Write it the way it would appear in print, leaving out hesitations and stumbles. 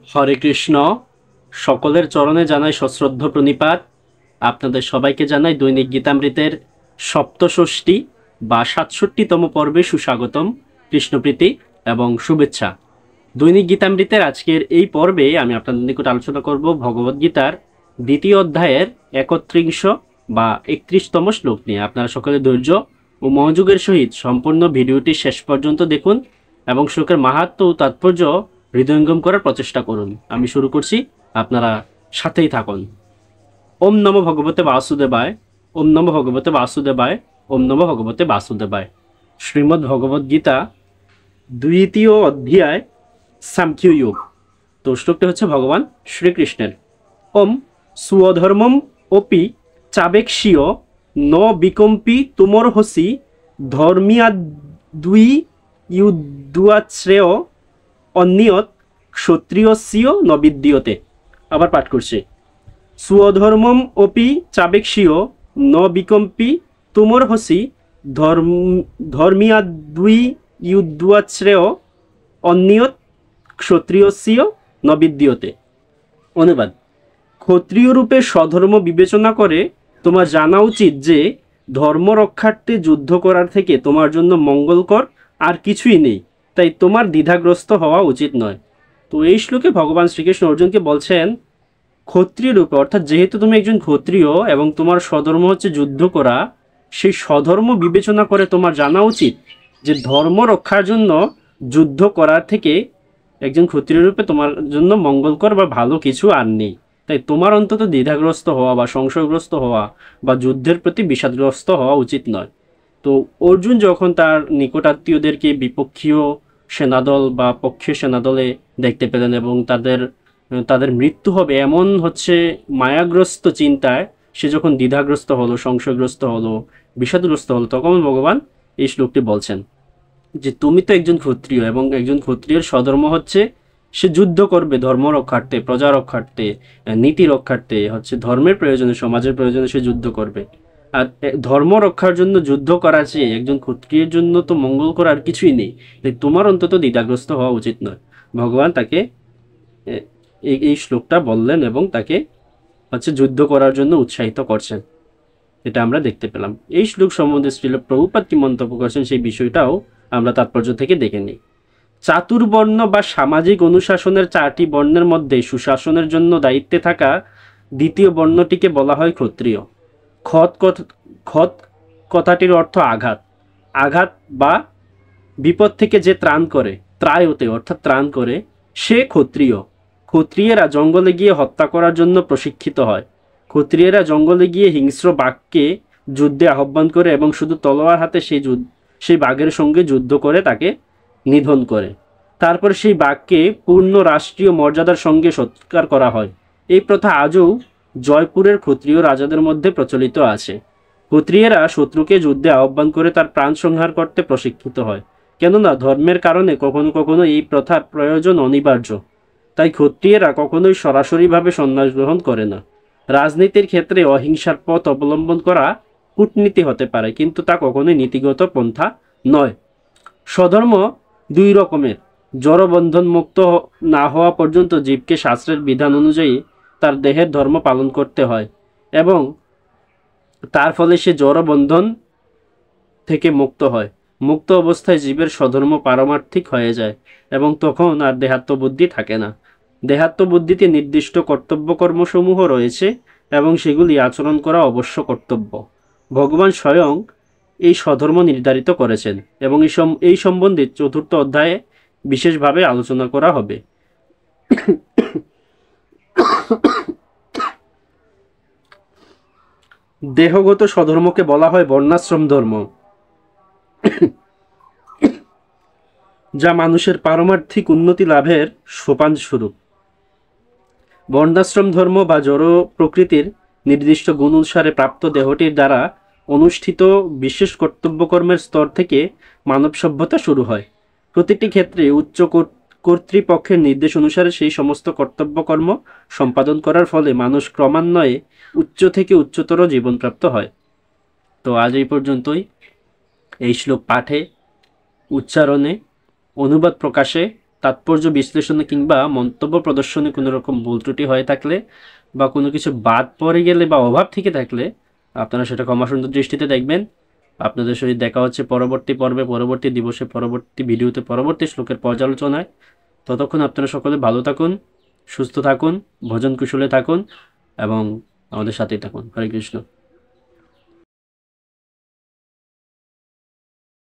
হরে কৃষ্ণ। সকলের চরণে জানাই সশ্রদ্ধ প্রণিপাত। আপনাদের সবাইকে জানাই দৈনিক গীতামৃতের সপ্তষষ্ঠী বা ৬৭তম পর্বে সুস্বাগতম, কৃষ্ণপ্রীতি এবং শুভেচ্ছা। দৈনিক গীতামৃতের আজকের এই পর্বে আমি আপনাদের নিকট আলোচনা করব ভগবদ্গীতার দ্বিতীয় অধ্যায়ের ৩১ বা ৩১তম শ্লোক নিয়ে। আপনারা সকলে ধৈর্য ও মনোযোগের সহিত সম্পূর্ণ ভিডিওটি শেষ পর্যন্ত দেখুন এবং শ্লোকের মাহাত্ম্য ও তাৎপর্য হৃদয়ঙ্গম করার প্রচেষ্টা করুন। আমি শুরু করছি, আপনারা সাথেই থাকুন। ওম নমো ভগবতে বাসুদেবায়, ওম নমো ভগবতে বাসুদেবায়, ওম নমো ভগবতে বাসুদেবায়। শ্রীমদ্ ভগবদ্গীতা দ্বিতীয় অধ্যায় সাংখ্য যোগ। তো শ্লোকটি হচ্ছে ভগবান শ্রীকৃষ্ণের। ওম স্বধর্মম অপি চাবেক্ষীয় ন বিকম্পি তুমর্হসি ধর্মিয়াদ্বি ইউদ্বাশ্রেয় অন্যত ক্ষত্রিয়স্য ন বিদ্যতে। আবার পাঠ করছে। স্বধর্মম অপি চাবেক্ষীয় ন বিকম্পি তুমর্হসি ধর্মিয়াদ্বি ইউদ্বাশ্রেয় অন্যত ক্ষত্রিয়স্য ন বিদ্যতে। অনুবাদ: ক্ষত্রিয় রূপে স্বধর্ম বিবেচনা করে তোমার জানা উচিত যে ধর্ম রক্ষার্থে যুদ্ধ করার থেকে তোমার জন্য মঙ্গলকর আর কিছুই নেই, তাই তোমার দ্বিধাগ্রস্ত হওয়া উচিত নয়। তো এই শ্লোকে ভগবান শ্রীকৃষ্ণ অর্জুনকে বলছেন, ক্ষত্রিয় রূপে, অর্থাৎ যেহেতু তুমি একজন ক্ষত্রিয় এবং তোমার স্বধর্ম হচ্ছে যুদ্ধ করা, সেই স্বধর্ম বিবেচনা করে তোমার জানা উচিত যে ধর্ম রক্ষার জন্য যুদ্ধ করার থেকে একজন ক্ষত্রিয় রূপে তোমার জন্য মঙ্গলকর বা ভালো কিছু আর নেই। তাই তোমার অন্তত দ্বিধাগ্রস্ত হওয়া বা সংশয়গ্রস্ত হওয়া বা যুদ্ধের প্রতি বিষাদগ্রস্ত হওয়া উচিত নয়। তো অর্জুন যখন তার নিকটাত্মীয়দেরকে বিপক্ষীয় সেনাদল বা পক্ষীয় সেনাদলে দেখতে পেলেন এবং তাদের তাদের মৃত্যু হবে এমন মায়াগ্রস্ত চিন্তায় সে যখন দ্বিধাগ্রস্ত হলো, সংশয়গ্রস্ত হলো, বিষাদগ্রস্ত হলো, তখন ভগবান এই শ্লোকটি বলছেন যে তুমি তো একজন ক্ষত্রিয় এবং একজন ক্ষত্রিয়ের স্বধর্ম হচ্ছে সে যুদ্ধ করবে ধর্ম রক্ষার্থে, প্রজা রক্ষার্থে, নীতি রক্ষার্থে, ধর্মের প্রয়োজনে, সমাজের প্রয়োজনে সে যুদ্ধ করবে। আর ধর্ম রক্ষার জন্য যুদ্ধ করা চেয়ে একজন ক্ষত্রিয়ের জন্য তো মঙ্গল করার কিছুই নেই, তাই তোমার অন্তত দ্বিধাগ্রস্ত হওয়া উচিত নয়। ভগবান তাকে এই শ্লোকটা বললেন এবং তাকে যুদ্ধ করার জন্য উৎসাহিত করছেন। এটা আমরা দেখতে পেলাম। এই শ্লোক সম্বন্ধে শ্রীল প্রভুপাদ কি মন্তব্য করছেন সেই বিষয়টাও আমরা তাৎপর্য থেকে দেখে নিই। চাতুর্বর্ণ বা সামাজিক অনুশাসনের 4টি বর্ণের মধ্যে সুশাসনের জন্য দায়িত্বে থাকা দ্বিতীয় বর্ণটিকে বলা হয় ক্ষত্রিয়। খত কথাটির অর্থ আঘাত। আঘাত বা বিপদ থেকে যে ত্রাণ করে, ত্রায়তে অর্থাৎ ত্রাণ করে, সে ক্ষত্রিয়। ক্ষত্রিয়েরা জঙ্গলে গিয়ে হত্যা করার জন্য প্রশিক্ষিত হয়। ক্ষত্রিয়েরা জঙ্গলে গিয়ে হিংস্র বাঘকে যুদ্ধে আহ্বান করে এবং শুধু তলোয়ার হাতে সেই বাঘের সঙ্গে যুদ্ধ করে তাকে নিধন করে। তারপর সেই বাঘকে পূর্ণ রাষ্ট্রীয় মর্যাদার সঙ্গে সৎকার করা হয়। এই প্রথা আজও জয়পুরের ক্ষত্রিয় রাজাদের মধ্যে প্রচলিত আছে। ক্ষত্রিয়েরা শত্রুকে যুদ্ধে আহ্বান করে তার প্রাণ সংহার করতে প্রশিক্ষিত হয়, কেননা ধর্মের কারণে কখনো কখনো এই প্রথার প্রয়োজন অনিবার্য। তাই ক্ষত্রিয়েরা কখনোই সরাসরিভাবে সন্ন্যাস গ্রহণ করে না। রাজনীতির ক্ষেত্রে অহিংসার পথ অবলম্বন করা কূটনীতি হতে পারে, কিন্তু তা কখনোই নীতিগত পন্থা নয়। স্বধর্ম 2 রকমের। জড়বন্ধন মুক্ত না হওয়া পর্যন্ত জীবকে শাস্ত্রের বিধান অনুযায়ী তার দেহের ধর্ম পালন করতে হয় এবং তার ফলে সে জড়বন্ধন থেকে মুক্ত হয়। মুক্ত অবস্থায় জীবের স্বধর্ম পারমার্থিক হয়ে যায় এবং তখন আর দেহাত্মবুদ্ধি থাকে না। দেহাত্মবুদ্ধিতে নির্দিষ্ট কর্তব্যকর্মসমূহ রয়েছে এবং সেগুলি আচরণ করা অবশ্য কর্তব্য। ভগবান স্বয়ং এই স্বধর্ম নির্ধারিত করেছেন এবং এই সম্বন্ধে 4র্থ অধ্যায়ে বিশেষভাবে আলোচনা করা হবে। দেহগত স্বধর্মকে বলা হয় বর্ণাশ্রম ধর্ম, যা মানুষের পারমার্থিক উন্নতি লাভের সোপান স্বরূপ। বর্ণাশ্রম ধর্ম বা জড় প্রকৃতির নির্দিষ্ট গুণ অনুসারে প্রাপ্ত দেহটির দ্বারা অনুষ্ঠিত বিশেষ কর্তব্যকর্মের স্তর থেকে মানব সভ্যতা শুরু হয়। প্রতিটি ক্ষেত্রে উচ্চ কর্তৃপক্ষের নির্দেশ অনুসারে সেই সমস্ত কর্তব্যকর্ম সম্পাদন করার ফলে মানুষ ক্রমান্বয়ে উচ্চ থেকে উচ্চতর জীবনপ্রাপ্ত হয়। তো আজ এই পর্যন্তই। এই শ্লোক পাঠে, উচ্চারণে, অনুবাদ প্রকাশে তাৎপর্য বিশ্লেষণে কিংবা মন্তব্য প্রদর্শনে কোনো রকম ভুল ত্রুটি হয়ে থাকলে বা কোনো কিছু বাদ পড়ে গেলে বা অভাব থেকে থাকলে আপনারা সেটা ক্ষমাসুন্দর দৃষ্টিতে দেখবেন। আপনাদের সহিত দেখা হচ্ছে পরবর্তী পর্বে, পরবর্তী দিবসে, পরবর্তী ভিডিওতে, পরবর্তী শ্লোকের পর্যালোচনায়। ততক্ষণ আপনারা সকলে ভালো থাকুন, সুস্থ থাকুন, ভজন কুশলে থাকুন এবং আমাদের সাথেই থাকুন। হরে কৃষ্ণ।